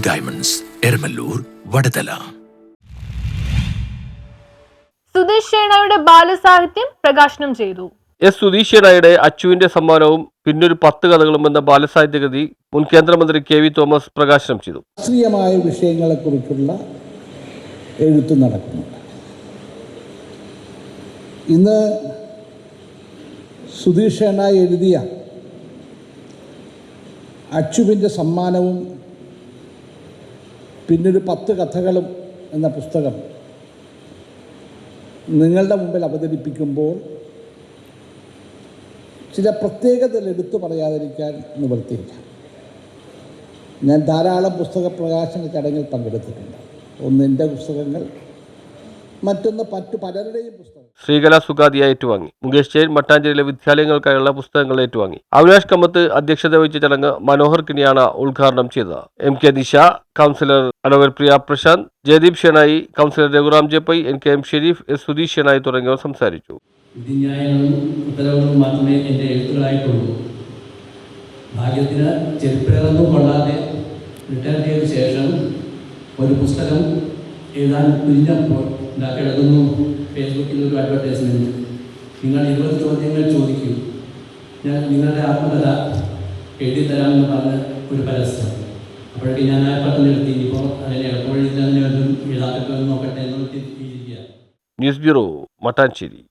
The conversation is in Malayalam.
ഡയമണ്ട്സ്, എരമല്ലൂർ, വടതല. സുധീഷ് ഷേണായുടെ ബാലസാഹിത്യം പ്രകാശനം ചെയ്തു. എസ് സുധീഷ് ഷേണായുടെ അച്ചുവിന്റെ സമ്മാനവും പിന്നൊരു 10 കഥകളും എന്ന ബാലസാഹിത്യകൃതി മുൻ കേന്ദ്രമന്ത്രി KV തോമസ് പ്രകാശനം ചെയ്തു. രാഷ്ട്രീയമായ വിഷയങ്ങളെക്കുറിച്ചുള്ള എഴുത്ത് നടക്കുന്നുണ്ട്. ഇന്ന് സുധീഷ് ഷേണ എഴുതിയ അച്ചുവിൻ്റെ സമ്മാനവും പിന്നൊരു 10 കഥകളും എന്ന പുസ്തകം നിങ്ങളുടെ മുമ്പിൽ അവതരിപ്പിക്കുമ്പോൾ ചില പ്രത്യേകതകൾ എടുത്തു പറയാതിരിക്കാൻ നിവൃത്തിയില്ല. ഞാൻ ധാരാളം പുസ്തക പ്രകാശന ചടങ്ങിൽ പങ്കെടുത്തിട്ടുണ്ട്. ഒന്ന് എൻ്റെ പുസ്തകങ്ങൾ, മറ്റൊന്ന് മറ്റു പലരുടെയും പുസ്തകം. ശ്രീകല സുഗാദിയ ഏറ്റുവാങ്ങി. മുകേഷ് ജെയിൻ മട്ടാഞ്ചേരിയിലെ വിദ്യാലയങ്ങൾക്കായുള്ള പുസ്തകങ്ങൾ ഏറ്റുവാങ്ങി. അവിനാഷ് കമ്മത്ത് അധ്യക്ഷത വഹിച്ച ചടങ്ങ് മനോഹർ കിനിയാണ് ഉദ്ഘാടനം ചെയ്തത്. MK Nisha, councillor advocate Priya Prashanth, Jayadeep Shenoy, councillor Raghuram ജെപ്പൈ, NKM ഷെരീഫ്, S സുധീഷ് ഷേണായി തുടങ്ങിയവർ സംസാരിച്ചു. വിധിന്യായങ്ങളും ഉത്തരവുകളും മാത്രമേ എൻ്റെ എഴുത്തുകളായിട്ടുള്ളൂ. ഭാഗ്യത്തിന് ചെരുപ്പിറങ്ങും കൊള്ളാതെ റിട്ടയർ ചെയ്ത ശേഷം ഒരു പുസ്തകം എഴുതാൻ തുനിഞ്ഞപ്പോൾ കിടക്കുന്നു. ഫേസ്ബുക്കിൽ ഒരു അഡ്വർടൈസ്മെൻറ്റ്, നിങ്ങൾ 20 ചോദ്യങ്ങൾ ചോദിക്കൂ, ഞാൻ നിങ്ങളുടെ ആത്മകഥ എഴുതി തരാമെന്ന് പറഞ്ഞ് ഒരു പരസ്യം. അപ്പോഴേക്കും ഞാൻ ആ പത്രം നിർത്തി. ഇപ്പോൾ അതിനെ എപ്പോഴും എഴുതാൻ എഴുതാത്തൊക്കെ നോക്കട്ടെ എന്ന് ഇരിക്കുക. News bureau, Mattancherry.